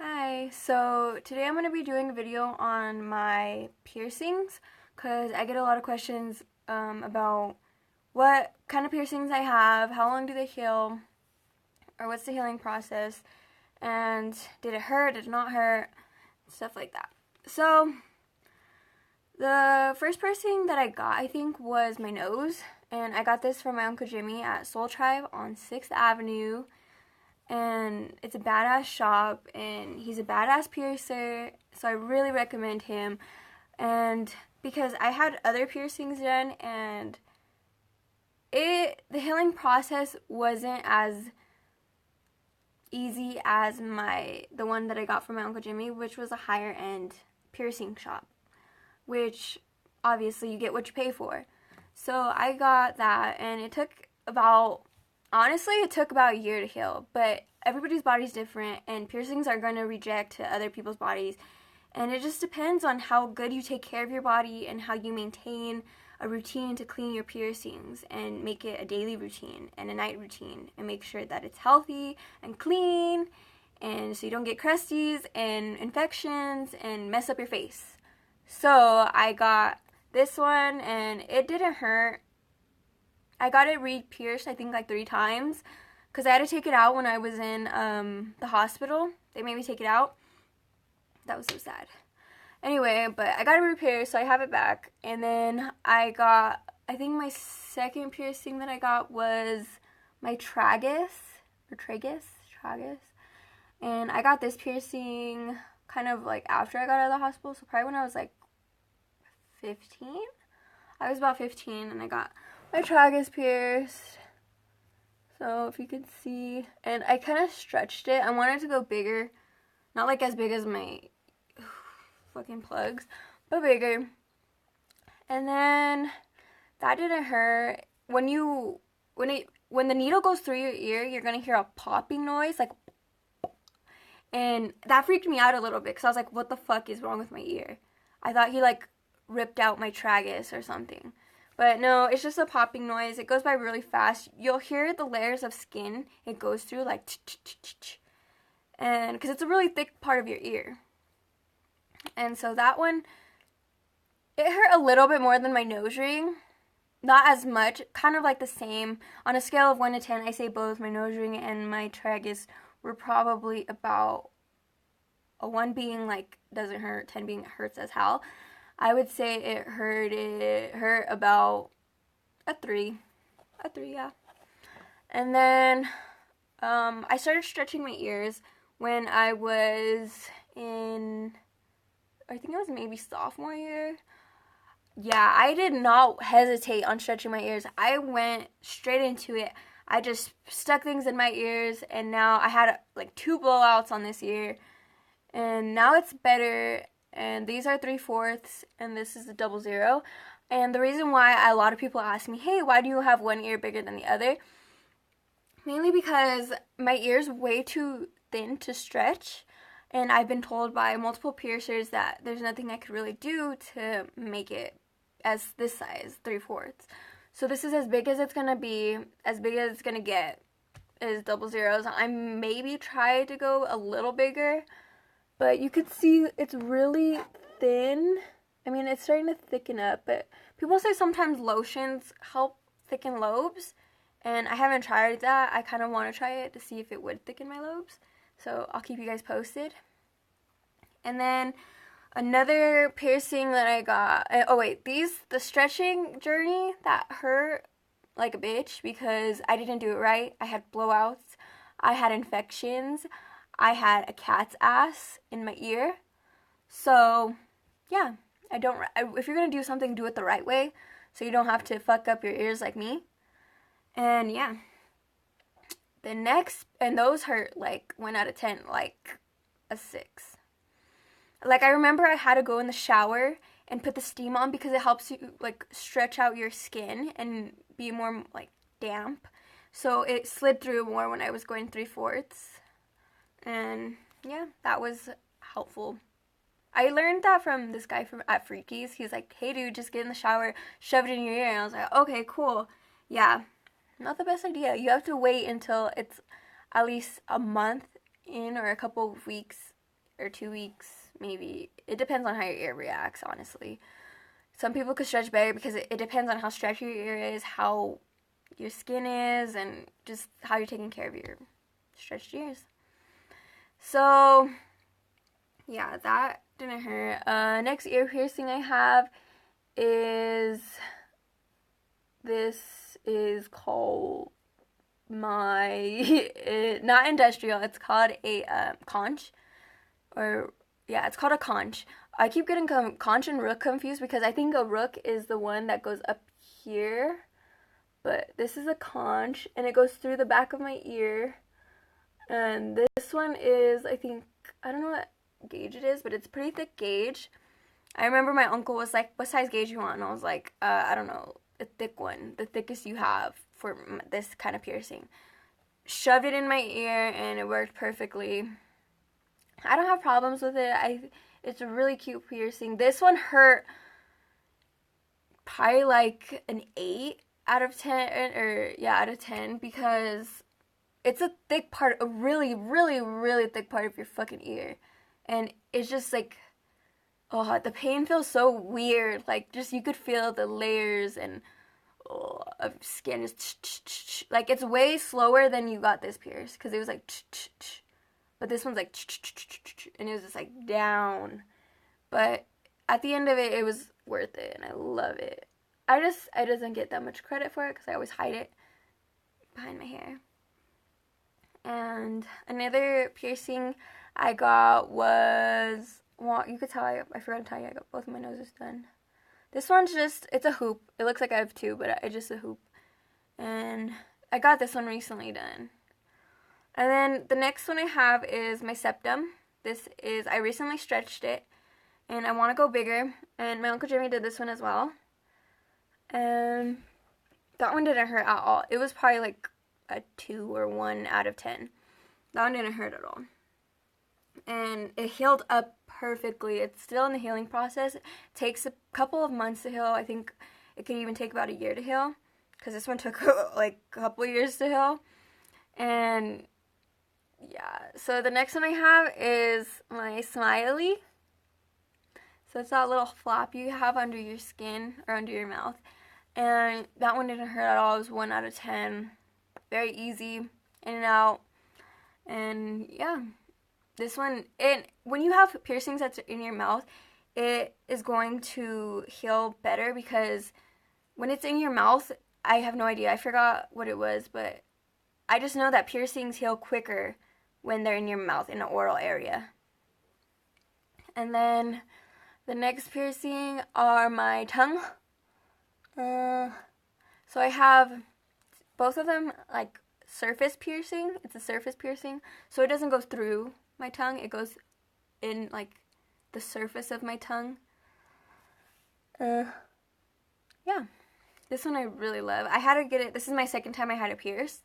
Hi, so today I'm going to be doing a video on my piercings because I get a lot of questions about what kind of piercings I have, how long do they heal, or what's the healing process, and did it hurt, did it not hurt, stuff like that. So, the first piercing that I got, I think, was my nose, and I got this from my Uncle Jimmy at Soul Tribe on 6th Avenue, and it's a badass shop, and he's a badass piercer, so I really recommend him. And because I had other piercings done, and the healing process wasn't as easy as the one that I got from my Uncle Jimmy, which was a higher end piercing shop, which obviously you get what you pay for. So I got that, and it took about a year to heal, but everybody's body's different, and piercings are going to reject to other people's bodies. And it just depends on how good you take care of your body and how you maintain a routine to clean your piercings and make it a daily routine and a night routine and make sure that it's healthy and clean and so you don't get crusties and infections and mess up your face. So I got this one and it didn't hurt. I got it re-pierced, I think, like 3 times because I had to take it out when I was in the hospital. They made me take it out. That was so sad. Anyway, but I got it re-pierced, so I have it back. And then I think my second piercing that I got was my tragus. And I got this piercing kind of like after I got out of the hospital, so probably when I was like 15. I was about 15 and I got my tragus pierced. So if you could see, and I kind of stretched it. I wanted to go bigger, not like as big as my fucking plugs, but bigger. And then that didn't hurt. When the needle goes through your ear, you're gonna hear a popping noise, like, and that freaked me out a little bit because I was like, what the fuck is wrong with my ear? I thought he like ripped out my tragus or something. But no, it's just a popping noise. It goes by really fast. You'll hear the layers of skin it goes through, like, and because it's a really thick part of your ear. And so that one, it hurt a little bit more than my nose ring. Not as much, kind of like the same. On a scale of 1 to 10, I say both my nose ring and my tragus were probably about a 1 being like doesn't hurt, 10 being hurts as hell. I would say it hurt about a 3. A 3, yeah. And then I started stretching my ears when I was in, I think it was maybe sophomore year. Yeah, I did not hesitate on stretching my ears. I went straight into it. I just stuck things in my ears, and now I had like 2 blowouts on this ear, and now it's better. And these are 3/4, and this is a 00. And the reason why a lot of people ask me, hey, why do you have one ear bigger than the other? Mainly because my ear's way too thin to stretch, and I've been told by multiple piercers that there's nothing I could really do to make it as this size, 3/4. So this is as big as it's gonna be, as big as it's gonna get is 00s. I maybe try to go a little bigger, but you could see it's really thin. I mean, it's starting to thicken up, but people say sometimes lotions help thicken lobes, and I haven't tried that. I kind of want to try it to see if it would thicken my lobes, so I'll keep you guys posted. And then another piercing that I got, oh wait, the stretching journey that hurt like a bitch because I didn't do it right. I had blowouts, I had infections, I had a cat's ass in my ear. So, yeah, if you're gonna do something, do it the right way so you don't have to fuck up your ears like me. And yeah, and those hurt like 1 out of 10, like a 6. Like, I remember I had to go in the shower and put the steam on because it helps you like stretch out your skin and be more like damp. So it slid through more when I was going 3/4. And yeah, that was helpful. I learned that from this guy at Freakies. He's like, hey dude, just get in the shower, shove it in your ear. And I was like, okay, cool. Yeah, not the best idea. You have to wait until it's at least a month in or a couple of weeks or 2 weeks, maybe. It depends on how your ear reacts, honestly. Some people could stretch better because it depends on how stretchy your ear is, how your skin is, and just how you're taking care of your stretched ears. So, yeah, that didn't hurt. Next ear piercing I have is, this is called my, not industrial, it's called a conch, or, yeah, it's called a conch. I keep getting conch and rook confused because I think a rook is the one that goes up here, but this is a conch, and it goes through the back of my ear, and this one is, I think, I don't know what gauge it is, but it's pretty thick gauge. I remember my uncle was like, what size gauge you want? And I was like, I don't know, a thick one, the thickest you have for this kind of piercing. Shoved it in my ear, and it worked perfectly. I don't have problems with it. It's a really cute piercing. This one hurt probably like an 8 out of 10, or yeah, out of 10, because it's a thick part, a really, really, really thick part of your fucking ear. And it's just like, oh, the pain feels so weird. Like, just you could feel the layers and of skin. Just like, it's way slower than you got this pierce, because it was like, but this one's like, and it was just like down. But at the end of it, it was worth it, and I love it. I doesn't get that much credit for it because I always hide it behind my hair. And another piercing I got was, well, you could tell I forgot to tell you, I got both of my noses done. This one's just, it's a hoop. It looks like I have two, but it's just a hoop. And I got this one recently done. And then the next one I have is my septum. This is, I recently stretched it, and I want to go bigger. And my Uncle Jimmy did this one as well. And that one didn't hurt at all. It was probably like a 2 or 1 out of 10. That one didn't hurt at all. And it healed up perfectly. It's still in the healing process. It takes a couple of months to heal. I think it could even take about a year to heal, because this one took like a couple of years to heal. And yeah, so the next one I have is my smiley. So it's that little flap you have under your skin or under your mouth. And that one didn't hurt at all. It was 1 out of 10. Very easy, in and out. And yeah, this one, and when you have piercings that's in your mouth, it is going to heal better, because when it's in your mouth, I have no idea. I forgot what it was, but I just know that piercings heal quicker when they're in your mouth, in the oral area. And then the next piercing are my tongue. So I have both of them like surface piercing. It's a surface piercing, so it doesn't go through my tongue. It goes in like the surface of my tongue. Yeah, this one I really love. I had to get it. This is my second time I had it pierced,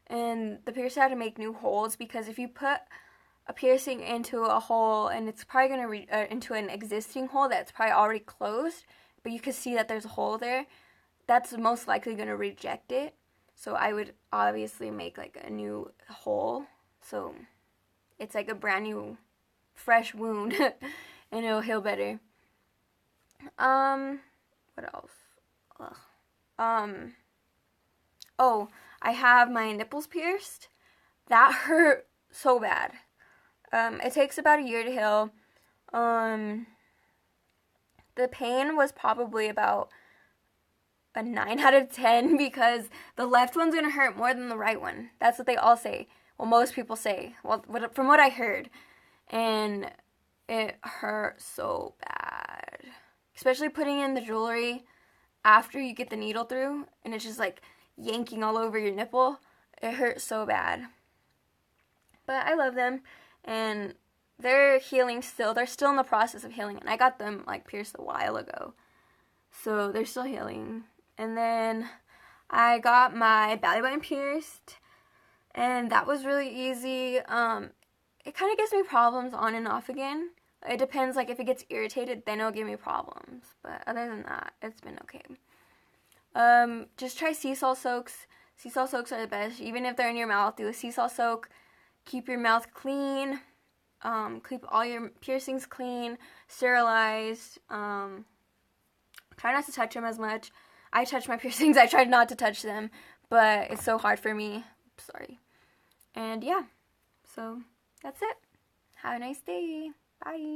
and the piercer had to make new holes, because if you put a piercing into a hole, and it's probably gonna into an existing hole that's probably already closed, but you can see that there's a hole there, that's most likely gonna reject it. So I would obviously make like a new hole, so it's like a brand new, fresh wound, and it'll heal better. What else? Ugh. Oh, I have my nipples pierced. That hurt so bad. It takes about a year to heal. The pain was probably about a 9 out of 10, because the left one's gonna hurt more than the right one. That's what they all say. Well, most people say. Well, from what I heard. And it hurt so bad. Especially putting in the jewelry after you get the needle through, and it's just like yanking all over your nipple. It hurt so bad. But I love them, and they're healing still. They're still in the process of healing, and I got them like pierced a while ago. So they're still healing. And then I got my belly button pierced, and that was really easy. It kind of gives me problems on and off again. It depends, like if it gets irritated, then it'll give me problems. But other than that, it's been okay. Just try sea salt soaks. Sea salt soaks are the best. Even if they're in your mouth, do a sea salt soak. Keep your mouth clean. Keep all your piercings clean, sterilized. Try not to touch them as much. I touch my piercings. I tried not to touch them, but it's so hard for me. Sorry. And yeah, so that's it. Have a nice day. Bye.